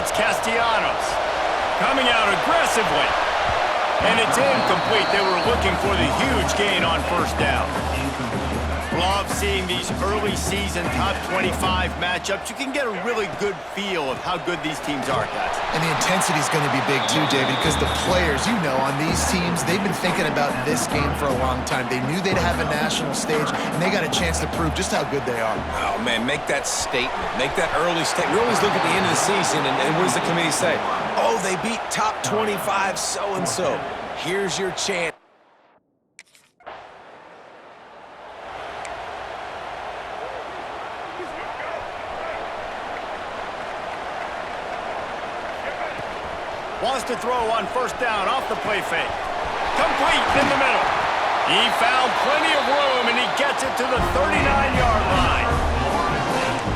it's Castellanos. Coming out aggressively. And it's incomplete. They were looking for the huge gain on first down. Love seeing these early season top 25 matchups. You can get a really good feel of how good these teams are, guys. And the intensity is going to be big too, David, because the players, you know, on these teams, they've been thinking about this game for a long time. They knew they'd have a national stage, and they got a chance to prove just how good they are. Oh, man, make that statement. Make that early statement. We always look at the end of the season, and what does the committee say? Oh, they beat top 25 so-and-so. Here's your chance. Wants to throw on first down off the play fake. Complete in the middle. He found plenty of room, and he gets it to the 39-yard line.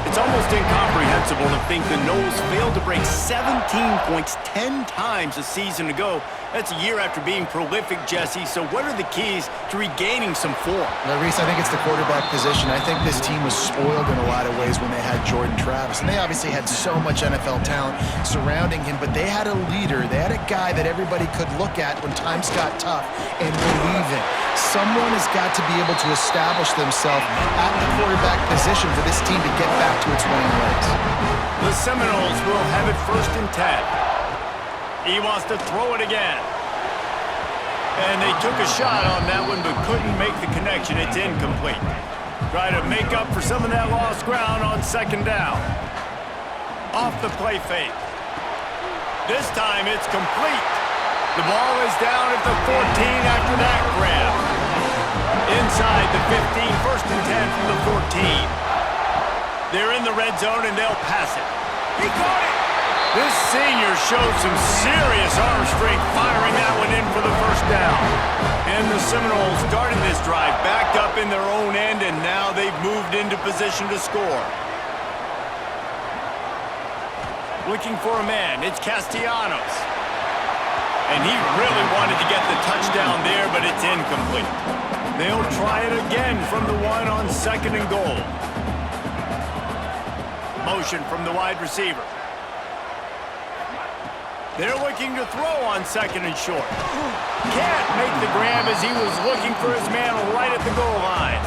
It's almost incomprehensible to think the Noles failed to break 17 points 10 times a season ago. That's a year after being prolific, Jesse. So what are the keys to regaining some form? Well, Reese, I think it's the quarterback position. I think this team was spoiled in a lot of ways when they had Jordan Travis. And they obviously had so much NFL talent surrounding him, but they had a leader. They had a guy that everybody could look at when times got tough and believe in. Someone has got to be able to establish themselves at the quarterback position for this team to get back to its winning ways. The Seminoles will have it 1st and 10. He wants to throw it again. And they took a shot on that one, but couldn't make the connection. It's incomplete. Try to make up for some of that lost ground on 2nd down. Off the play fake. This time it's complete. The ball is down at the 14 after that grab. Inside the 15, 1st and 10 from the 14. They're in the red zone and they'll pass it. He caught it! This senior showed some serious arm strength firing that one in for the 1st down. And the Seminoles started this drive backed up in their own end, and now they've moved into position to score. Looking for a man, it's Castellanos. And he really wanted to get the touchdown there, but it's incomplete. They'll try it again from the 1 on 2nd and goal. Motion from the wide receiver. They're looking to throw on 2nd and short. Can't make the grab as he was looking for his man right at the goal line.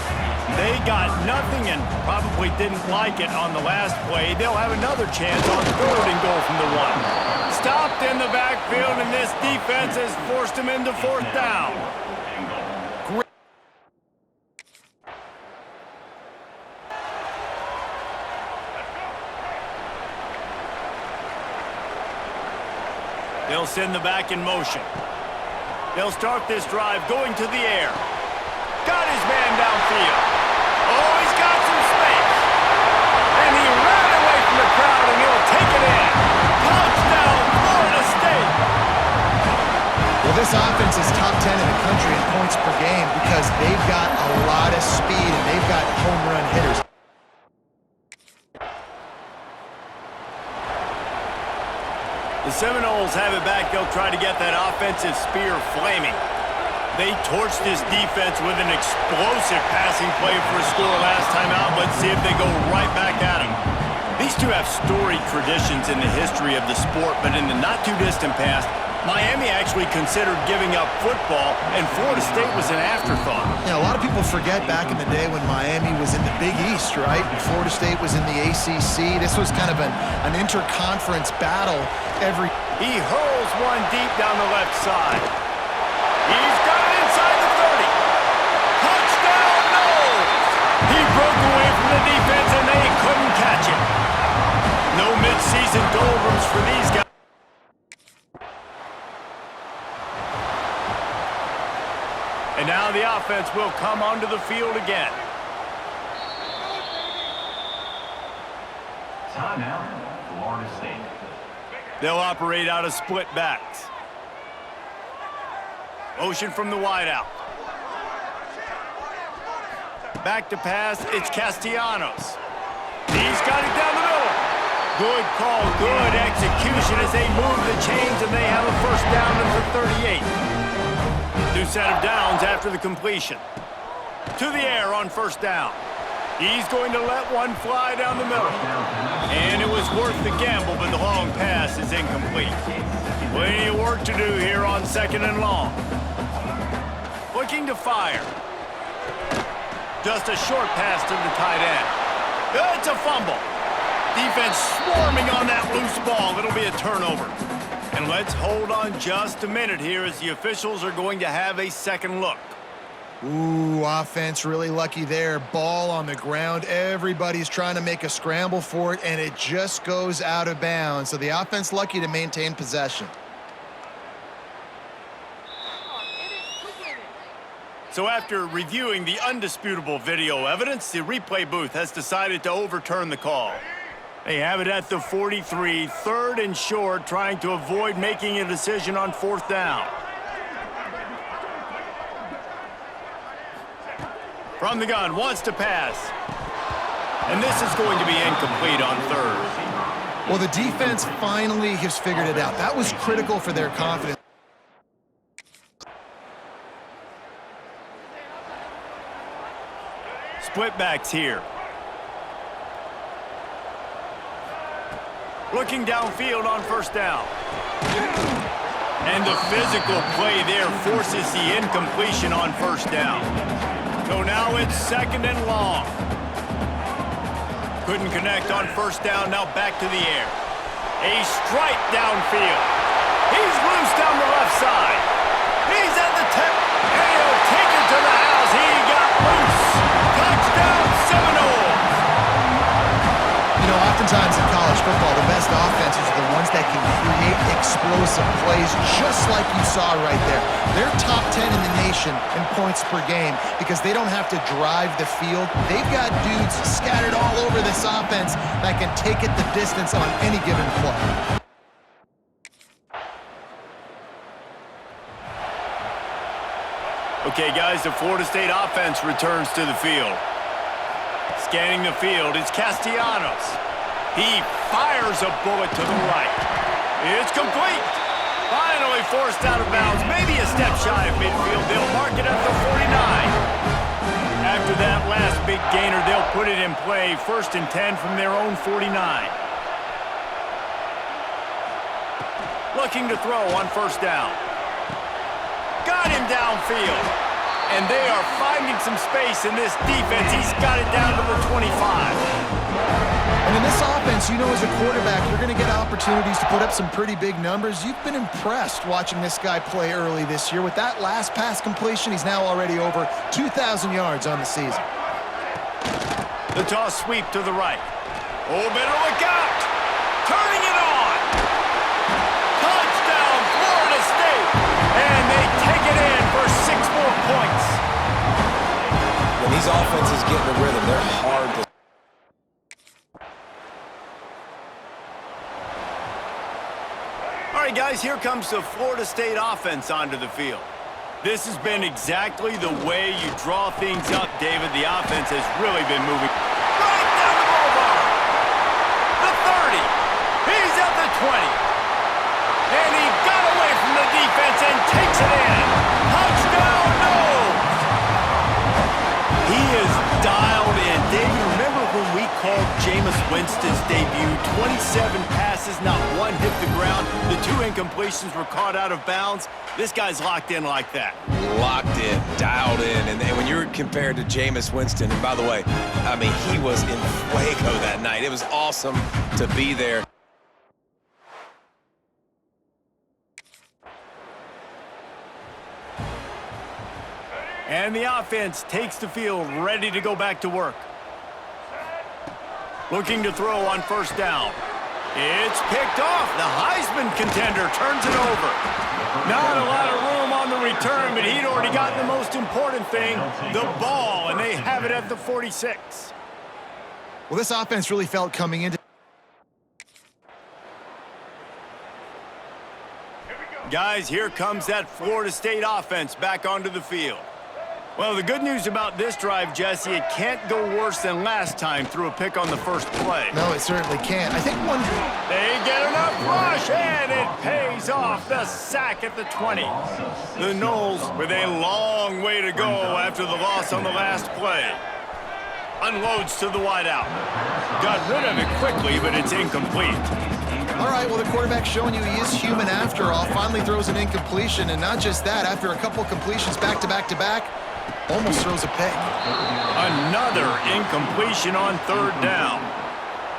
They got nothing and probably didn't like it on the last play. They'll have another chance on 3rd and goal from the 1. Stopped in the backfield, and this defense has forced him into 4th down. They'll send the back in motion. They'll start this drive going to the air. Got his man downfield. Oh, he's got some space. And he ran away from the crowd, and he'll take it in. Touchdown, Florida State. Well, this offense is top 10 in the country in points per game because they've got a lot of speed and they've got home run hitters. The Seminoles have it back. They'll try to get that offensive spear flaming. They torched this defense with an explosive passing play for a score last time out. Let's see if they go right back at him. These two have storied traditions in the history of the sport, but in the not-too-distant past, Miami actually considered giving up football, and Florida State was an afterthought. You know, a lot of people forget back in the day when Miami was in the Big East, right? And Florida State was in the ACC. This was kind of an interconference battle every... He hurls one deep down the left side. He's got it inside the 30. Touchdown, Noles! He broke away from the defense, and they couldn't catch him. No midseason doldrums for these guys. And now the offense will come onto the field again. Timeout, Florida State. They'll operate out of split backs. Motion from the wideout. Back to pass, it's Castellanos. He's got it down the middle. Good call, good execution as they move the chains, and they have a 1st down at the 38. New set of downs after the completion. To the air on 1st down. He's going to let one fly down the middle. And it was worth the gamble, but the long pass is incomplete. Plenty of work to do here on 2nd and long. Looking to fire. Just a short pass to the tight end. It's a fumble. Defense swarming on that loose ball. It'll be a turnover. And let's hold on just a minute here as the officials are going to have a second look. Ooh, offense really lucky there. Ball on the ground. Everybody's trying to make a scramble for it, and it just goes out of bounds. So the offense lucky to maintain possession. So after reviewing the undisputable video evidence, the replay booth has decided to overturn the call. They have it at the 43, 3rd and short, trying to avoid making a decision on 4th down. From the gun, wants to pass. And this is going to be incomplete on 3rd. Well, the defense finally has figured it out. That was critical for their confidence. Split backs here. Looking downfield on 1st down. And the physical play there forces the incompletion on 1st down. So now it's 2nd and long. Couldn't connect on 1st down, now back to the air. A strike downfield. He's loose down the left side. He's at the tip, and he'll take it to the house. He got loose. Touchdown Seminoles. You know, oftentimes in college football, the best offenses are the ones that can create explosive plays, just like you saw right there. They're top 10 in the nation in points per game because they don't have to drive the field. They've got dudes scattered all over this offense that can take it the distance on any given play. Okay, guys, the Florida State offense returns to the field. Scanning the field, it's Castellanos. He fires a bullet to the right. It's complete. Finally forced out of bounds, maybe a step shy of midfield. They'll mark it at the 49. After that last big gainer, they'll put it in play. 1st and 10 from their own 49. Looking to throw on 1st down. Got him downfield. And they are finding some space in this defense. He's got it down to the 25. And in this offense, you know, as a quarterback, you're going to get opportunities to put up some pretty big numbers. You've been impressed watching this guy play early this year. With that last pass completion, he's now already over 2,000 yards on the season. The toss sweep to the right. Oh, better look out. Turning it on. Touchdown, Florida State. And they take it in for 6 more points. When these offenses get in the rhythm, they're hard to... All right, guys, here comes the Florida State offense onto the field. This has been exactly the way you draw things up, David. The offense has really been moving right down the boulevard. The 30. He's at the 20. And he got away from the defense and takes it in. Touchdown, no! He is dialed in. David, remember when we called Jameis Winston's debut? 27 passes, not one hit the ground. The 2 incompletions were caught out of bounds. This guy's locked in like that. Locked in, dialed in. And when you're compared to Jameis Winston, and by the way, I mean, he was in fuego that night. It was awesome to be there. And the offense takes the field, ready to go back to work. Looking to throw on 1st down. It's picked off. The Heisman contender turns it over. Not a lot of room on the return, but he'd already gotten the most important thing, the ball, and they have it at the 46. Well, this offense really felt coming into... Guys, here comes that Florida State offense back onto the field. Well, the good news about this drive, Jesse, it can't go worse than last time through a pick on the first play. No, it certainly can't. I think one... They get enough rush, and it pays off. The sack at the 20. The Noles with a long way to go after the loss on the last play. Unloads to the wideout. Got rid of it quickly, but it's incomplete. All right, well, the quarterback's showing you he is human after all. Finally throws an incompletion, and not just that, after a couple completions back-to-back-to-back, almost throws a pick. Another incompletion on third down.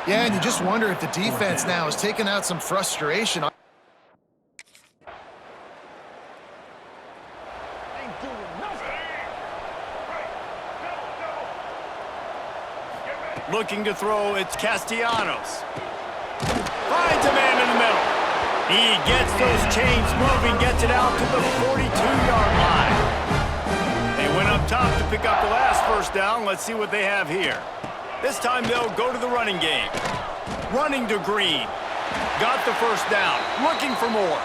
Yeah, and you just wonder if the defense now is taking out some frustration. Looking to throw, it's Castellanos. Finds a man in the middle. He gets those chains moving, gets it out to the 42-yard line. They went up top to pick up the last first down. Let's see what they have here. This time they'll go to the running game. Running to Green. Got the first down. Looking for more.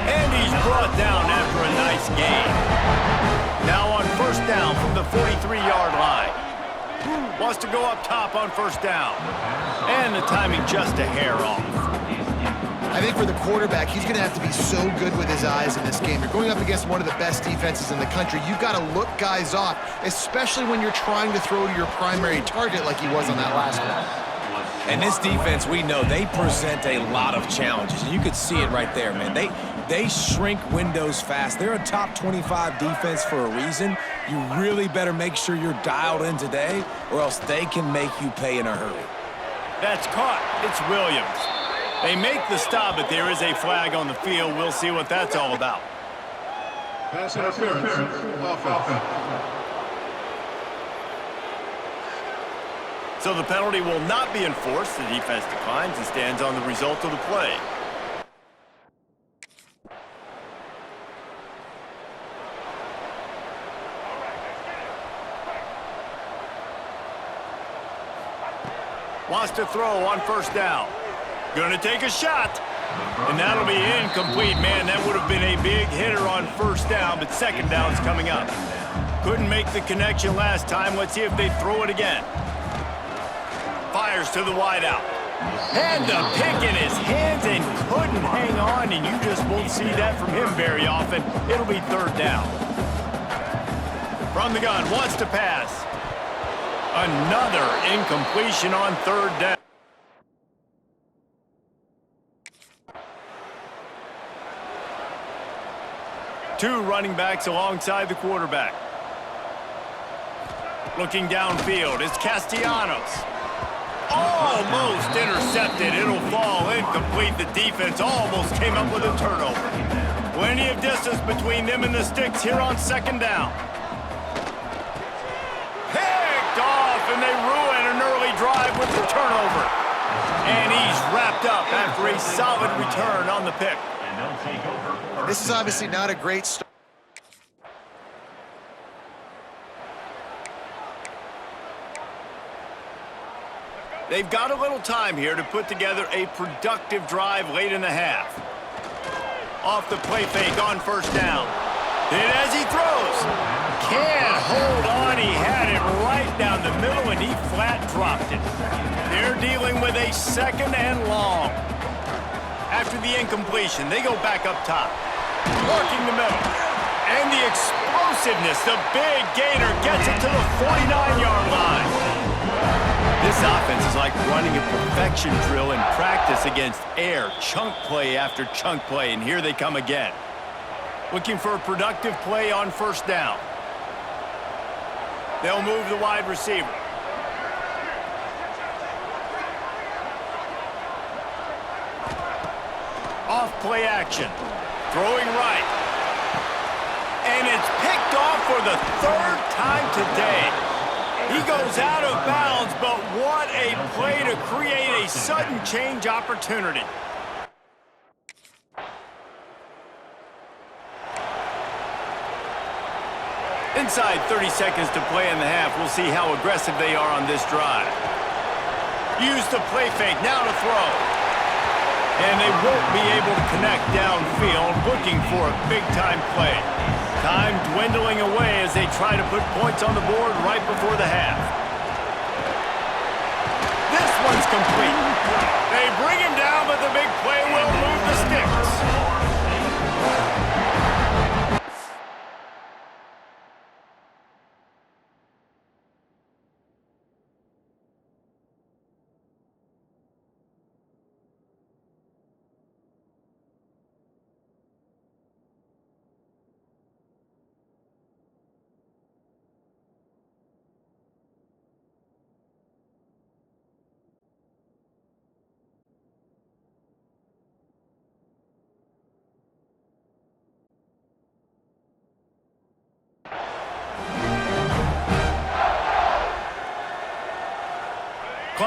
And he's brought down after a nice gain. Now on first down from the 43-yard line. Wants to go up top on first down. And the timing just a hair off. I think for the quarterback, he's going to have to be so good with his eyes in this game. You're going up against one of the best defenses in the country. You've got to look guys off, especially when you're trying to throw to your primary target like he was on that last one. And this defense, we know, they present a lot of challenges. And you could see it right there, man. They shrink windows fast. They're a top 25 defense for a reason. You really better make sure you're dialed in today, or else they can make you pay in a hurry. That's caught. It's Williams. They make the stop, but there is a flag on the field. We'll see what that's all about. Pass interference. Offense. So the penalty will not be enforced. The defense declines and stands on the result of the play. Wants to throw on first down. Gonna take a shot. And that'll be incomplete. Man, that would have been a big hitter on first down, but second down's coming up. Couldn't make the connection last time. Let's see if they throw it again. Fires to the wideout. And the pick in his hands and couldn't hang on, and you just won't see that from him very often. It'll be third down. From the gun, wants to pass. Another incompletion on third down. Two running backs alongside the quarterback. Looking downfield is Castellanos. Almost intercepted. It'll fall incomplete. The defense almost came up with a turnover. Plenty of distance between them and the sticks here on second down. Picked off, and they ruin an early drive with the turnover. And he's wrapped up after a solid return on the pick. And they'll take over. This is obviously not a great start. They've got a little time here to put together a productive drive late in the half. Off the play fake on first down. And as he throws, can't hold on. He had it right down the middle, and he flat dropped it. They're dealing with a second and long. After the incompletion, they go back up top. Working the middle. And the explosiveness, the big gainer gets it to the 49-yard line. This offense is like running a perfection drill in practice against air. Chunk play after chunk play, and here they come again. Looking for a productive play on first down. They'll move the wide receiver. Off play action. Throwing right. And it's picked off for the third time today. He goes out of bounds, but what a play to create a sudden change opportunity. Inside 30 seconds to play in the half. We'll see how aggressive they are on this drive. Use the play fake, now to throw. And they won't be able to connect downfield, looking for a big-time play. Time dwindling away as they try to put points on the board right before the half. This one's complete. They bring him down, but the big play will move the sticks.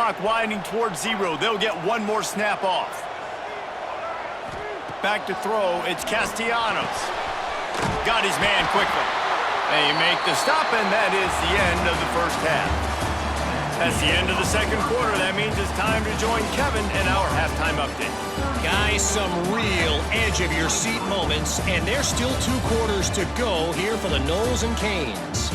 clock winding towards 0. They'll get one more snap off. Back to throw, it's Castellanos. Got his man quickly. They make the stop, and that is the end of the first half. That's the end of the second quarter. That means it's time to join Kevin in our halftime update. Guys, some real edge-of-your-seat moments, and there's still 2 quarters to go here for the Noles and Canes.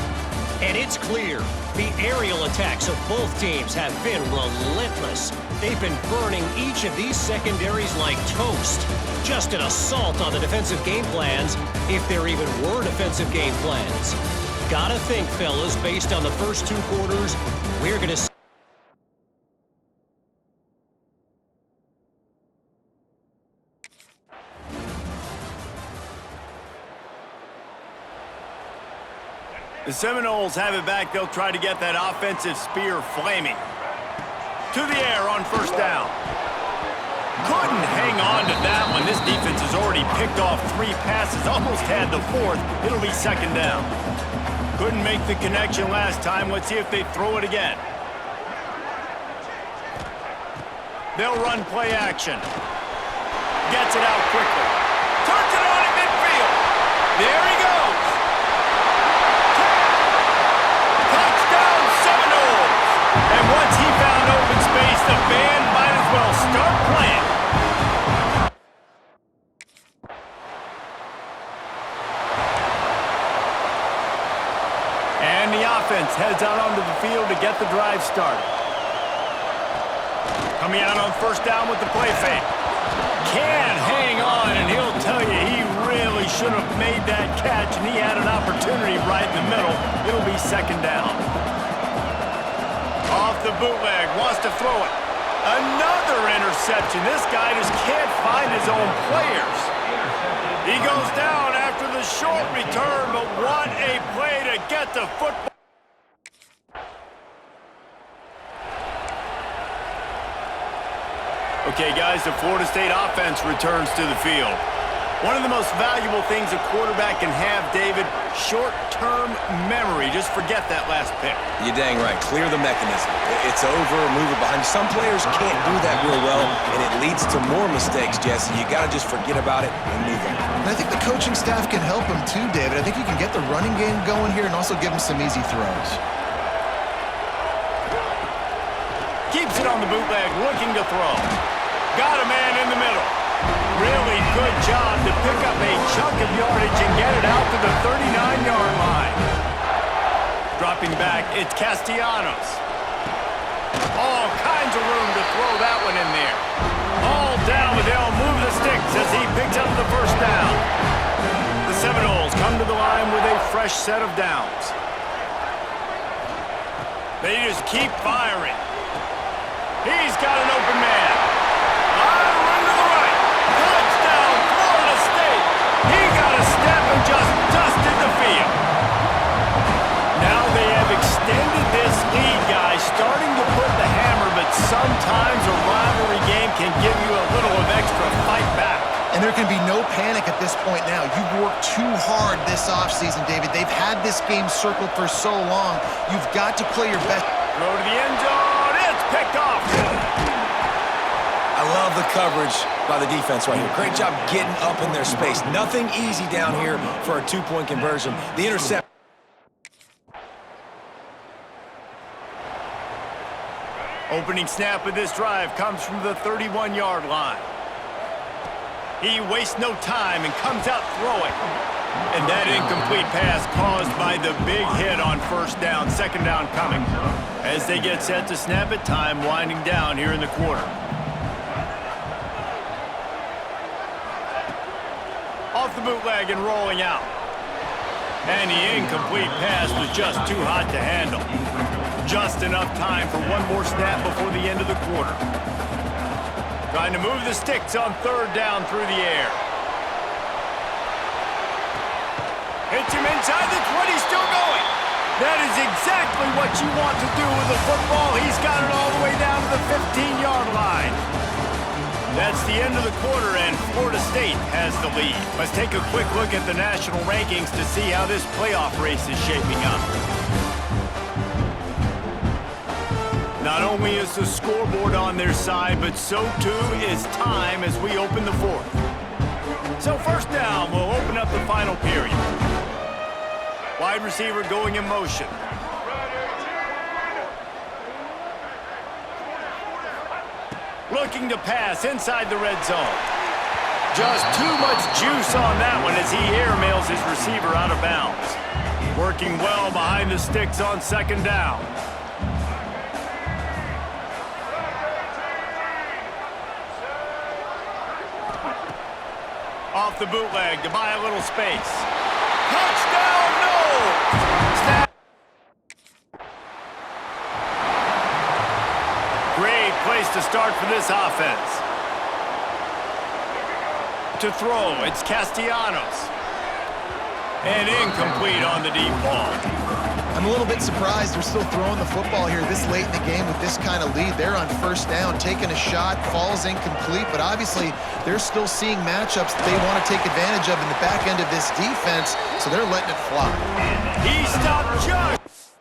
And it's clear, the aerial attacks of both teams have been relentless. They've been burning each of these secondaries like toast. Just an assault on the defensive game plans, if there even were defensive game plans. Gotta think, fellas, based on the first 2 quarters, we're gonna see. The Seminoles have it back. They'll try to get that offensive spear flaming. To the air on first down. Couldn't hang on to that one. This defense has already picked off 3 passes, almost had the 4th. It'll be second down. Couldn't make the connection last time. Let's see if they throw it again. They'll run play action. Gets it out quickly. Turns it on at midfield. There he goes. Touchdown Seminoles. And once he found open space, the band might as well start playing. And the offense heads out onto the field to get the drive started. Coming out on first down with the play fake. Can't hang on, and he'll tell you he really should have made that catch, and he had an opportunity right in the middle. It'll be second down. Off the bootleg, wants to throw it. Another interception. This guy just can't find his own players. He goes down after the short return, but what a play to get the football. Okay, guys, the Florida State offense returns to the field. One of the most valuable things a quarterback can have, David, short-term memory. Just forget that last pick. You're dang right. Clear the mechanism. It's over, move it behind you. Some players can't do that real well, and it leads to more mistakes, Jesse. You got to just forget about it and move on. And I think the coaching staff can help him too, David. I think you can get the running game going here and also give him some easy throws. Keeps it on the bootleg, looking to throw. Got a man in the middle. Really good job to pick up a chunk of yardage and get it out to the 39-yard line. Dropping back, it's Castellanos. All kinds of room to throw that one in there. All down, but they'll move the sticks as he picks up the first down. The Seminoles come to the line with a fresh set of downs. They just keep firing. He's got an open man. Run to the right. Touchdown, Florida State. He got a step and just dusted the field. Now they have extended this lead, guys, starting to put the hammer, but sometimes a rivalry game can give you a little of extra fight back. And there can be no panic at this point now. You've worked too hard this offseason, David. They've had this game circled for so long. You've got to play your best. Throw to the end zone. It's picked off. I love the coverage by the defense right here. Great job getting up in their space. Nothing easy down here for a 2-point conversion. The intercept. Opening snap of this drive comes from the 31-yard line. He wastes no time and comes out throwing. And that incomplete pass caused by the big hit on first down. Second down coming. As they get set to snap it, time winding down here in the quarter. Off the bootleg and rolling out. And the incomplete pass was just too hot to handle. Just enough time for one more snap before the end of the quarter. Trying to move the sticks on third down through the air. Hits him inside the 20, still going. That is exactly what you want to do with the football. He's got it all the way down to the 15-yard line. That's the end of the quarter, and Florida State has the lead. Let's take a quick look at the national rankings to see how this playoff race is shaping up. Not only is the scoreboard on their side, but so too is time as we open the fourth. So first down, we'll open up the final period. Wide receiver going in motion. Looking to pass inside the red zone. Just too much juice on that one as he airmails his receiver out of bounds. Working well behind the sticks on second down. Off the bootleg to buy a little space. Touchdown, no! Snap. Great place to start for this offense. To throw, it's Castellanos. And incomplete on the deep ball. I'm a little bit surprised they're still throwing the football here this late in the game with this kind of lead. They're on first down, taking a shot, falls incomplete, but obviously they're still seeing matchups that they want to take advantage of in the back end of this defense, so they're letting it fly. He stopped just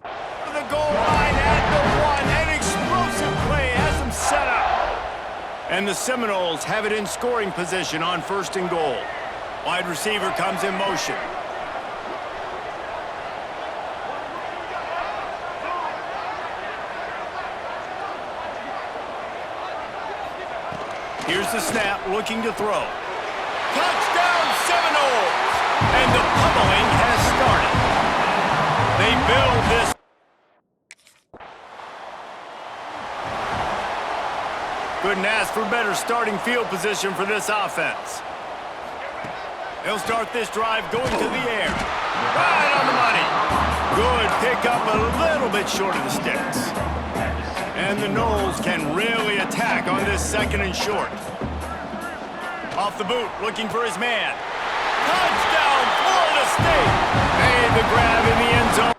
for the goal line at the one. An explosive play has them set up. And the Seminoles have it in scoring position on first and goal. Wide receiver comes in motion. Here's the snap, looking to throw. Touchdown, Seminoles! And the pummeling has started. They build this. Couldn't ask for better starting field position for this offense. They'll start this drive going to the air. Right on the money. Good pickup, a little bit short of the sticks. And the Noles can really attack on this second and short. Off the boot, looking for his man. Touchdown, Florida State! Made the grab in the end zone.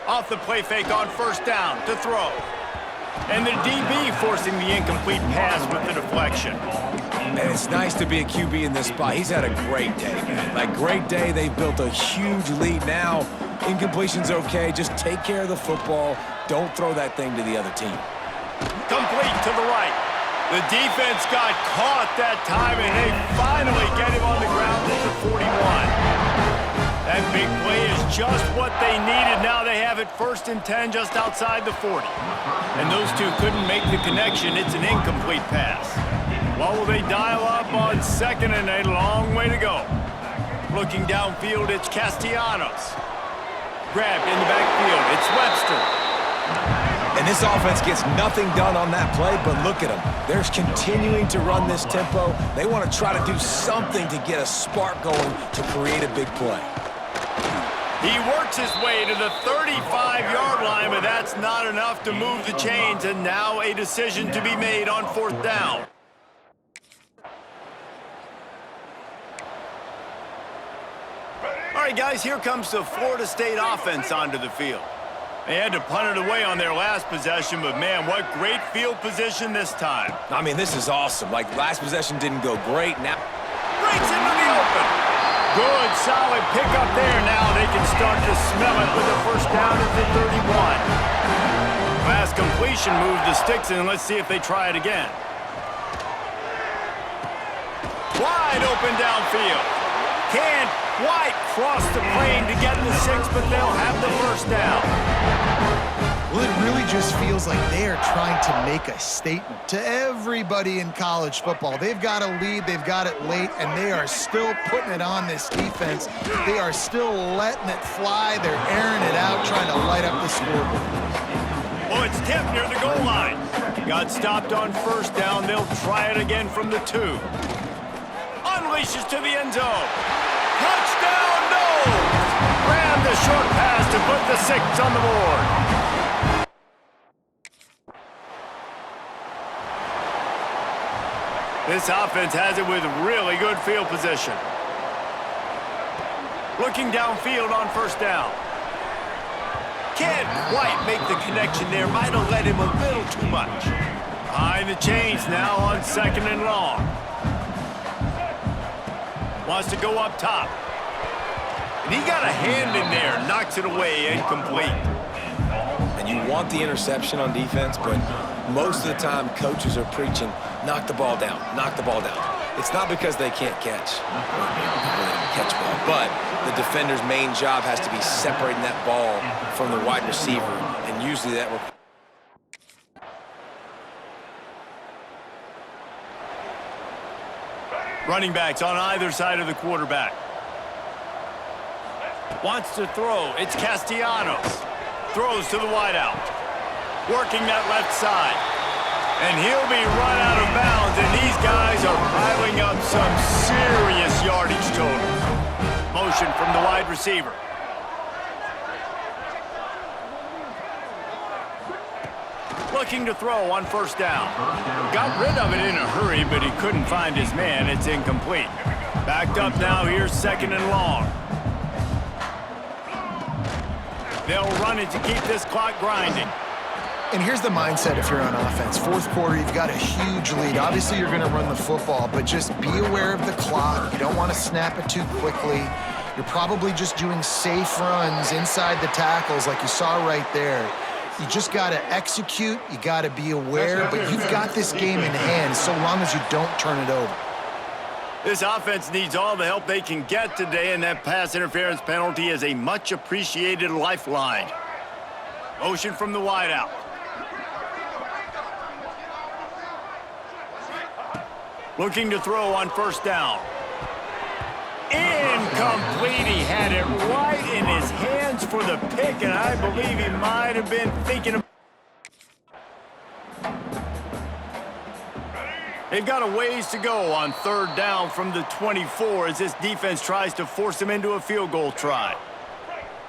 Off the play fake on first down to throw. And the DB forcing the incomplete pass with the deflection. And it's nice to be a QB in this spot. He's had a great day, man. Like, great day. They've built a huge lead now. Incompletion's okay. Just take care of the football. Don't throw that thing to the other team. Complete to the right. The defense got caught that time, and they finally get him on the ground at the 41. That big play is just what they needed. Now they have it first and 10 just outside the 40. And those two couldn't make the connection. It's an incomplete pass. What will they dial up on second and a long way to go? Looking downfield, it's Castellanos. Grabbed in the backfield, it's Webster. And this offense gets nothing done on that play, but look at them. They're continuing to run this tempo. They want to try to do something to get a spark going to create a big play. He works his way to the 35-yard line, but that's not enough to move the chains, and now a decision to be made on fourth down. All right, guys, here comes the Florida State offense onto the field. They had to punt it away on their last possession, but man, what great field position this time. I mean, this is awesome. Like, last possession didn't go great. Now Breaks into the open. Good, solid pickup there. Now they can start to smell it with a first down at the 31. Last completion moved the sticks in. Let's see if they try it again. Wide open downfield. Can't quite cross the plane to get the 6, but they'll have the first down. Well, it really just feels like they are trying to make a statement to everybody in college football. They've got a lead, they've got it late, and they are still putting it on this defense. They are still letting it fly. They're airing it out, trying to light up the scoreboard. Oh, it's tipped near the goal line. Got stopped on first down. They'll try it again from the 2. Unleashes to the end zone. Touchdown, no! Grab the short pass to put the 6 on the board. This offense has it with really good field position. Looking downfield on first down. Can't quite make the connection there. Might have let him a little too much. Behind the chains now on 2nd and long. Wants to go up top. And he got a hand in there, knocks it away, incomplete. And you want the interception on defense, but most of the time coaches are preaching, knock the ball down, knock the ball down. It's not because they can't catch. Catch ball, but the defender's main job has to be separating that ball from the wide receiver, and usually that requires running backs on either side of the quarterback. Wants to throw. It's Castellanos. Throws to the wideout. Working that left side. And he'll be run out of bounds, and these guys are piling up some serious yardage totals. Motion from the wide receiver. Looking to throw on 1st down. Got rid of it in a hurry, but he couldn't find his man. It's incomplete. Backed up now. Here's 2nd and long. They'll run it to keep this clock grinding. And here's the mindset if you're on offense. 4th quarter, you've got a huge lead. Obviously, you're going to run the football, but just be aware of the clock. You don't want to snap it too quickly. You're probably just doing safe runs inside the tackles like you saw right there. You just got to execute. You got to be aware, but you've got this game in hand so long as you don't turn it over. This offense needs all the help they can get today, and that pass interference penalty is a much-appreciated lifeline. Motion from the wideout. Looking to throw on 1st down. Incomplete. He had it right in his hands for the pick, and I believe he might have been thinking of... They've got a ways to go on 3rd down from the 24 as this defense tries to force them into a field goal try.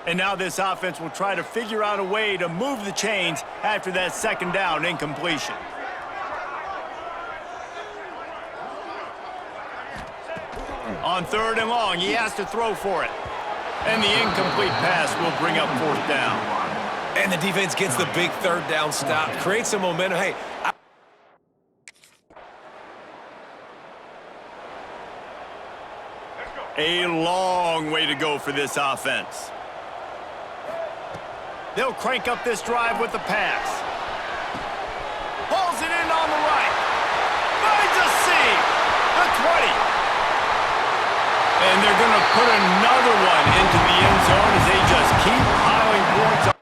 And now this offense will try to figure out a way to move the chains after that 2nd down incompletion. On 3rd and long, he has to throw for it. And the incomplete pass will bring up 4th down. and the defense gets the big 3rd down stop, creates some momentum. Hey, a long way to go for this offense. They'll crank up this drive with the pass. Hauls it in on the right. Finds a seam. The 20. And they're going to put another one into the end zone as they just keep piling points up.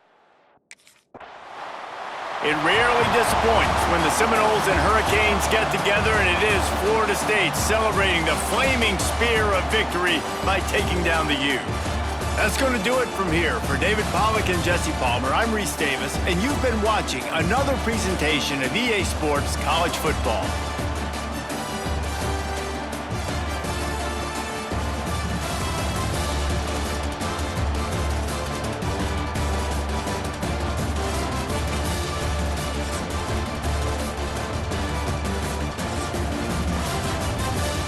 It rarely disappoints when the Seminoles and Hurricanes get together, and it is Florida State celebrating the flaming spear of victory by taking down the U. That's going to do it from here. For David Pollack and Jesse Palmer, I'm Reese Davis, and you've been watching another presentation of EA Sports College Football.